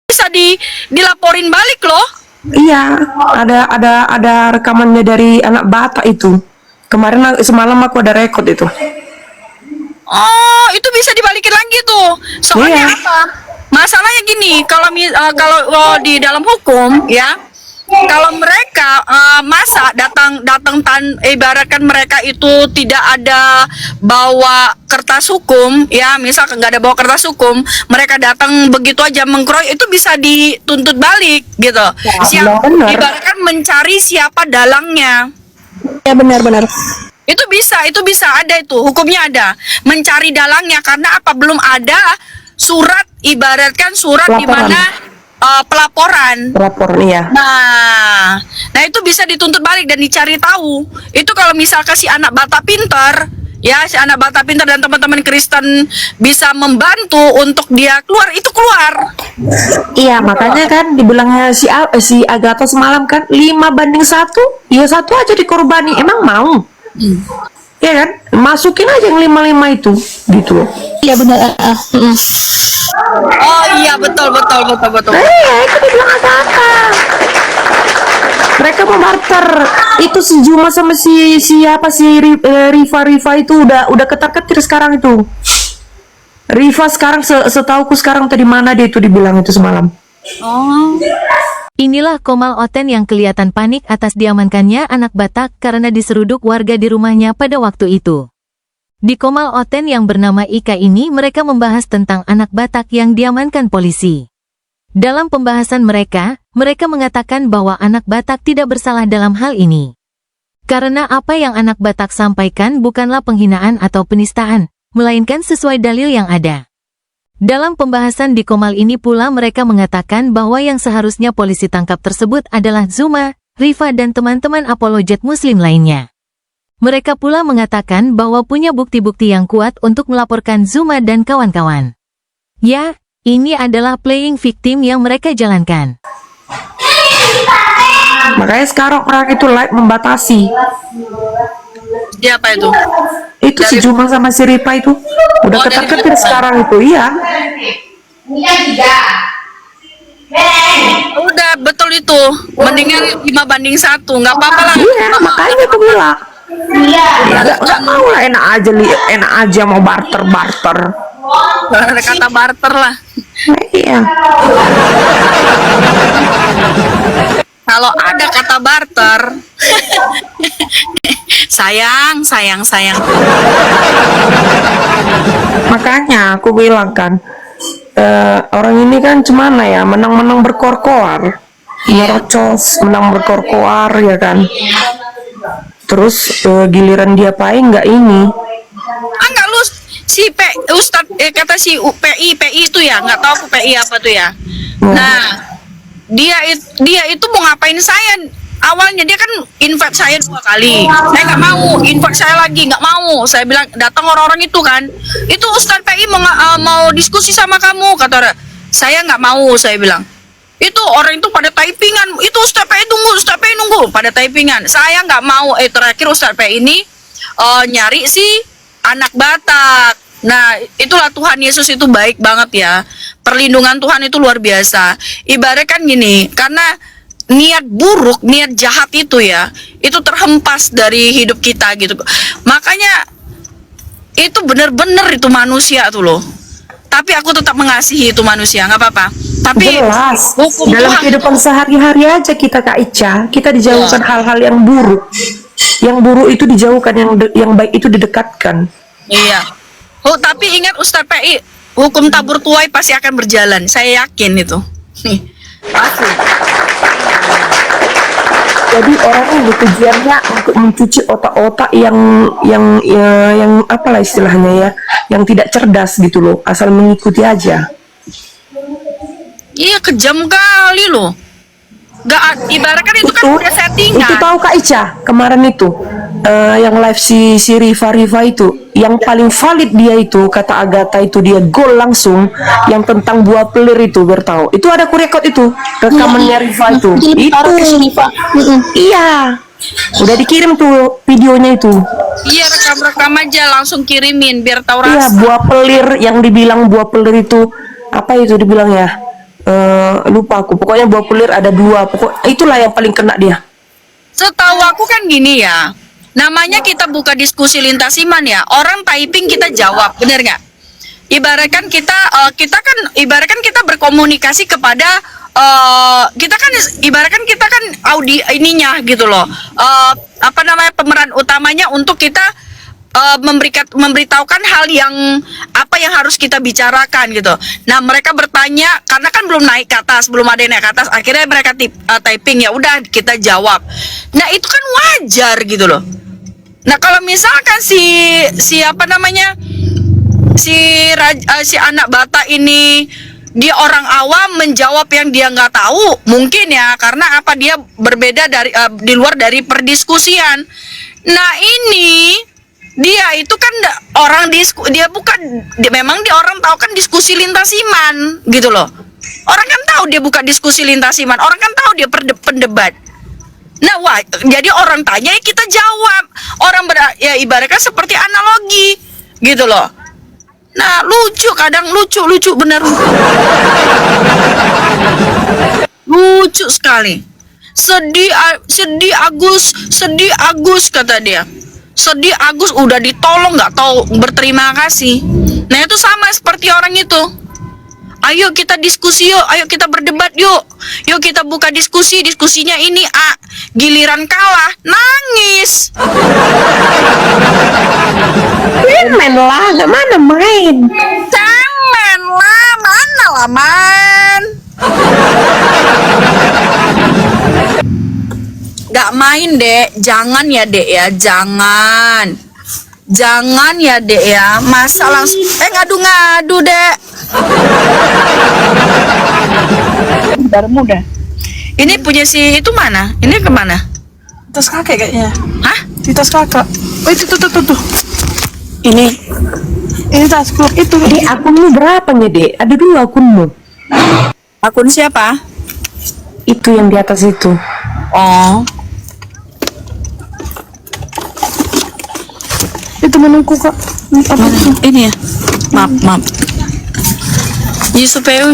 bisa dilaporin balik loh. Iya, ada rekamannya dari anak Batak itu. Kemarin semalam aku ada rekod itu. Oh, itu bisa dibalikin lagi tuh. Soalnya Iya. apa? Masalahnya gini, kalau di dalam hukum ya, kalau mereka masa ibaratkan mereka itu tidak ada bawa kertas hukum ya, misal nggak ada bawa kertas hukum, mereka datang begitu aja mengkroy, itu bisa dituntut balik gitu. Ya, benar. Ibaratkan mencari siapa dalangnya. Ya benar-benar. Itu bisa ada, itu hukumnya ada, mencari dalangnya. Karena apa? Belum ada surat, ibaratkan surat di Laporan. mana pelaporan. Laporan, iya. Nah itu bisa dituntut balik dan dicari tahu. Itu kalau misalkan si anak Batak pintar, ya si anak Batak pintar dan teman-teman Kristen bisa membantu untuk dia keluar, itu keluar. Iya, makanya kan dibilangnya si Agatha semalam kan 5-1. Ya satu aja dikorbani. Emang mau? Ya kan? Masukin aja yang 5-5 itu, gitu loh. Iya benar. Oh iya, betul. Itu dibilang Agatha. Mereka mau barter. Itu si Juma sama si Riva itu udah ketar-ketir sekarang itu. Riva sekarang setauku sekarang tadi mana dia itu dibilang itu semalam. Oh. Inilah Komal Oten yang kelihatan panik atas diamankannya anak Batak karena diseruduk warga di rumahnya pada waktu itu. Di Komal Oten yang bernama Ika ini mereka membahas tentang anak Batak yang diamankan polisi. Dalam pembahasan mereka mengatakan bahwa anak Batak tidak bersalah dalam hal ini. Karena apa yang anak Batak sampaikan bukanlah penghinaan atau penistaan, melainkan sesuai dalil yang ada. Dalam pembahasan di Komal ini pula mereka mengatakan bahwa yang seharusnya polisi tangkap tersebut adalah Zuma, Riva dan teman-teman apologet muslim lainnya. Mereka pula mengatakan bahwa punya bukti-bukti yang kuat untuk melaporkan Zuma dan kawan-kawan. Ya, ini adalah playing victim yang mereka jalankan. Makanya sekarang orang itu membatasi. Siapa itu? Itu si Juma sama si Riva itu udah ketar-ketir sekarang itu, iya. Udah betul itu. Mendingan 5-1, nggak apa-apa lah. Iya, makanya aku bilang. Nggak mau lah, enak aja mau barter. Ada kata barter lah. Nah, iya. Kalau ada kata barter, sayang. Makanya aku bilang kan, orang ini kan cemana ya, menang-menang berkor-koar, nyerocos, menang berkor-koar ya kan. Terus giliran dia paling nggak ini. Enggak lu si Ustadz kata si PI itu ya, nggak tahu aku PI apa tuh ya. Nah, dia itu mau ngapain saya? Awalnya dia kan invite saya 2 kali, saya nggak mau. Invite saya lagi, nggak mau. Saya bilang datang orang-orang itu kan, itu Ustadz PI mau diskusi sama kamu, kata orang. Saya nggak mau, saya bilang. Itu orang itu pada typingan, itu Ustadz PI nunggu, pada typingan. Saya nggak mau. Terakhir Ustadz PI ini nyari si anak Batak. Nah, itulah Tuhan Yesus itu baik banget ya. Perlindungan Tuhan itu luar biasa. Ibarat kan gini, karena niat buruk, niat jahat itu ya, itu terhempas dari hidup kita gitu. Makanya itu benar-benar itu manusia tuh loh. Tapi aku tetap mengasihi itu manusia, nggak apa-apa. Tapi Jelas, hukum dalam Tuhan, kehidupan sehari-hari aja kita Kak Ica, kita dijauhkan hal-hal yang buruk. Yang buruk itu dijauhkan, yang baik itu didekatkan. iya. Oh, tapi ingat Ustadz PI, hukum tabur tuai pasti akan berjalan. Saya yakin itu. Pasti. Jadi orang ini tujuannya untuk mencuci otak-otak yang apalah istilahnya ya, yang tidak cerdas gitu loh, asal mengikuti aja. Iya, kejam kali loh. Gak, ibaratkan itu kan udah settingan. Itu tahu Kak Ica kemarin itu yang live si Riva itu, yang paling valid dia itu kata Agatha itu dia gol langsung, yang tentang buah pelir itu bertahu. Itu ada kurekod itu rekamannya Riva itu. Iya. Udah dikirim tuh videonya itu. Iya, rekam aja langsung kirimin biar tahu Iya, rasa. buah pelir yang dibilang buah pelir itu apa itu dibilang ya? lupa aku. Pokoknya buah pelir ada 2. Pokok itulah yang paling kena dia. Setahu aku kan gini ya, namanya kita buka diskusi lintas iman ya. Orang typing kita jawab, bener nggak? Ibaratkan ibaratkan kita berkomunikasi kepada ibaratkan kita kan audi ininya gitu loh. Pemeran utamanya untuk kita memberitahukan hal yang apa yang harus kita bicarakan gitu. Nah, mereka bertanya karena kan belum naik ke atas, belum ada yang naik ke atas, akhirnya mereka typing, ya udah kita jawab. Nah, itu kan wajar gitu loh. Nah, kalau misalkan si anak bata ini dia orang awam menjawab yang dia nggak tahu, mungkin ya karena apa, dia berbeda dari di luar dari perdiskusian. Nah, ini dia itu kan memang dia orang tahu kan diskusi lintas iman gitu loh. Orang kan tahu dia buka diskusi lintas iman, orang kan tahu dia pendebat. Nah, jadi orang tanya ya kita jawab. Ya ibaratnya seperti analogi gitu loh. Nah, kadang lucu bener. Lucu sekali. Sedih Agus kata dia. Sedih Agus udah ditolong nggak tahu berterima kasih. Nah, itu sama seperti orang itu. Ayo kita diskusi yuk, ayo kita berdebat yuk. Yuk kita buka diskusinya ini giliran kalah, nangis. Main lah, nggak mana main. Cemen lah, mana lah man. Gak main dek, jangan ya dek ya, jangan ya dek ya, masa langsung ngadu-ngadu dek. Mudah. Ini punya si itu mana? Ini kemana? Tas kakek kayaknya. Hah? Di tas kakak. Oh itu tuh. Ini tasku itu. Akunmu berapa nih, Dek? Ada 2 akunmu. Akun siapa? Itu yang di atas itu. Oh, Itu menunggu kak. Apa itu? ini ya. Maaf. Supaya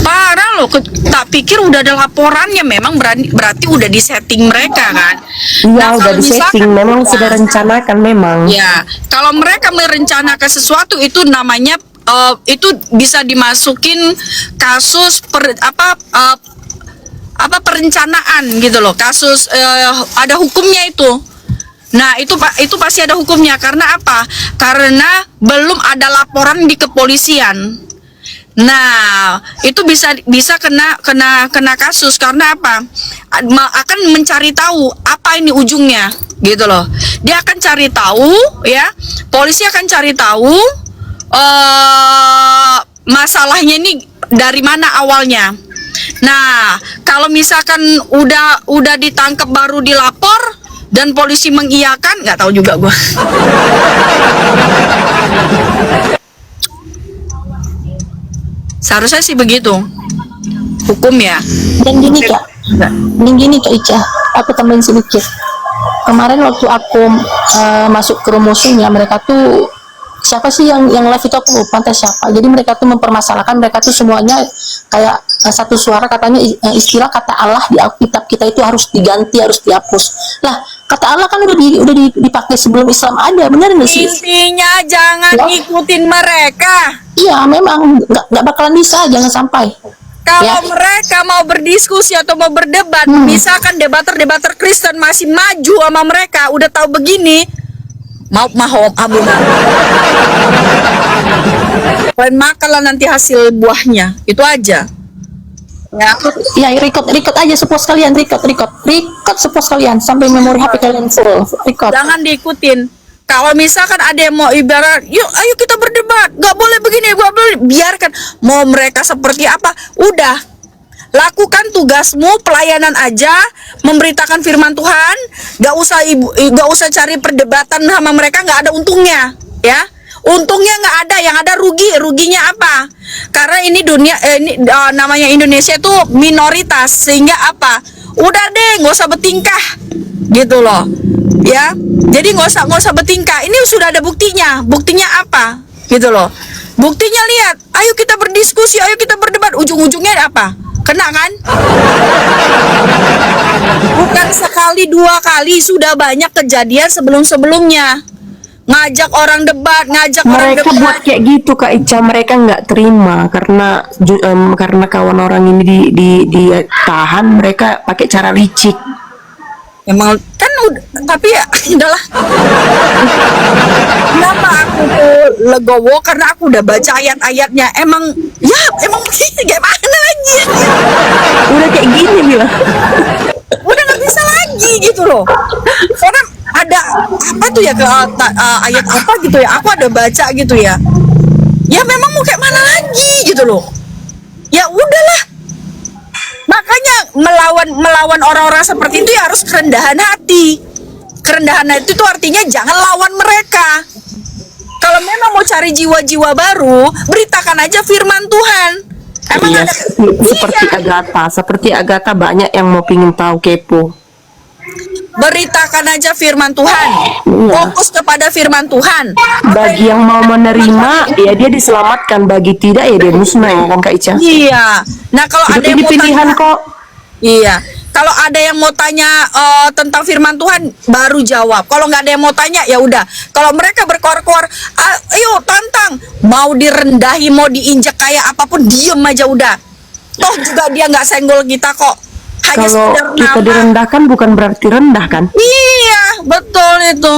parah loh, tak pikir udah ada laporannya, memang berarti udah disetting mereka kan. Iya, udah kalau disetting, misalkan memang sudah rencanakan memang. ya, kalau mereka merencanakan sesuatu itu namanya itu bisa dimasukin kasus perencanaan gitu loh, kasus ada hukumnya itu. Nah, itu pasti ada hukumnya. Karena apa? Karena belum ada laporan di kepolisian. Nah, itu bisa kena kasus. Karena apa? Akan mencari tahu apa ini ujungnya, gitu loh. Dia akan cari tahu, ya. Polisi akan cari tahu masalahnya ini dari mana awalnya. Nah, kalau misalkan udah ditangkap baru dilapor dan polisi mengiyakan, nggak tahu juga gua. Seharusnya sih begitu hukum ya. Dan gini Kak Ica, aku tambahin sedikit. Kemarin waktu aku masuk ke rumusnya, mereka tuh siapa sih yang live itu, aku lupa entah siapa. Jadi mereka tuh mempermasalahkan, mereka tuh semuanya kayak satu suara, katanya istilah kata Allah di Alkitab kita itu harus diganti, harus dihapus. Lah, kata Allah kan udah dipakai sebelum Islam ada, benar nggak sih? Intinya jangan ikutin mereka. Iya, memang nggak bakalan bisa, jangan sampai. Kalau mereka mau berdiskusi atau mau berdebat, misalkan debater Kristen masih maju sama mereka, udah tahu begini, mahom abu. Kalian makanlah nanti hasil buahnya, itu aja. Ya, record aja sepuas kalian, record sepuas kalian sampai memori HP kalian full. Record. Jangan diikutin. Kalau misalkan ada yang mau ibarat, ayo kita berdebat, nggak boleh begini, nggak boleh, biarkan. Mau mereka seperti apa, udah lakukan tugasmu, pelayanan aja, memberitakan firman Tuhan. Nggak usah cari perdebatan sama mereka, nggak ada untungnya, ya. Untungnya nggak ada, yang ada ruginya apa? Karena ini namanya Indonesia itu minoritas, sehingga apa? Udah deh, nggak usah bertingkah, gitu loh. Ya, jadi nggak usah bertingkah. Ini sudah ada buktinya. Buktinya apa? Gitu loh. Buktinya lihat. Ayo kita berdiskusi, ayo kita berdebat. Ujung-ujungnya apa? Kena kan? Bukan sekali dua kali, sudah banyak kejadian sebelum-sebelumnya. Ngajak orang debat, Mereka buat kayak gitu Kak Ica, mereka nggak terima karena karena kawan orang ini ditahan, mereka pakai cara licik. Emang kan tapi ya udahlah. Kenapa aku tuh legowo? Karena aku udah baca ayat-ayatnya. Emang gimana lagi? Udah kayak gini bilang. Udah nggak bisa lagi gitu loh. Karena ada apa tuh ya ayat apa gitu ya? Aku ada baca gitu ya. Ya memang mau kayak mana lagi gitu loh. Ya udahlah. Makanya melawan orang-orang seperti itu ya harus kerendahan hati. Kerendahan hati itu artinya jangan lawan mereka. Kalau memang mau cari jiwa-jiwa baru, beritakan aja firman Tuhan. Emang Iya, ada seperti Agatha banyak yang mau pingin tahu kepo. beritakan aja firman Tuhan. Iya. Fokus kepada firman Tuhan. Bagi yang mau menerima, ya dia diselamatkan. Bagi tidak, ya dia musnah, ya kan Kak Ica? Iya. Nah, kalau ada yang Itu mau pilihan tanya, kok. iya. Kalau ada yang mau tanya tentang firman Tuhan, baru jawab. Kalau nggak ada yang mau tanya, ya udah. Kalau mereka berkoar-koar, ayo tantang, mau direndahi, mau diinjak kayak apapun, diem aja udah. Toh juga dia nggak senggol kita kok. Hanya Kalau sekedar kita nama. direndahkan bukan berarti rendah kan? Iya, betul itu.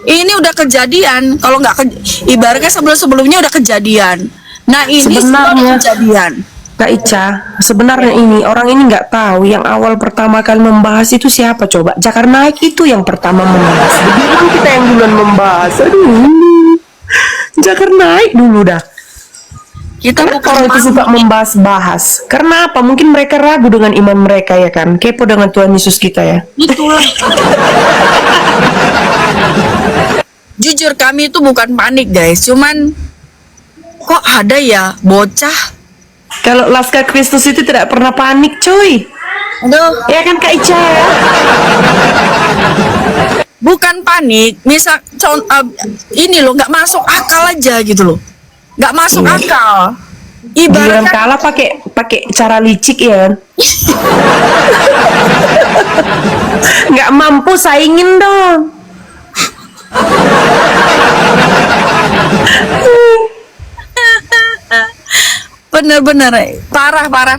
Ini udah kejadian. Kalau nggak ibaratnya sebelum-sebelumnya udah kejadian. Nah ini semua Sebenarnya- kejadian. Kak Ica, sebenarnya ini orang ini nggak tahu yang awal pertama kali membahas itu siapa coba? Jakar Naik itu yang pertama membahas. Dibilang kita yang duluan membahas. Aduh, Jakar Naik dulu dah. Kita Kenapa bukan orang itu suka membahas-bahas? Karena apa? Mungkin mereka ragu dengan iman mereka ya kan? Kepo dengan Tuhan Yesus kita ya. itulah. Jujur kami itu bukan panik guys, cuman kok ada ya bocah. Kalau Laskar Kristus itu tidak pernah panik, cuy. Aduh, Ya kan Kak Ica ya? bukan panik. Misal ini loh nggak masuk akal aja gitu loh. Nggak masuk Iya. akal. Giliran Ibaratnya kalah pakai cara licik ya kan? Nggak mampu saingin dong. bener-bener parah.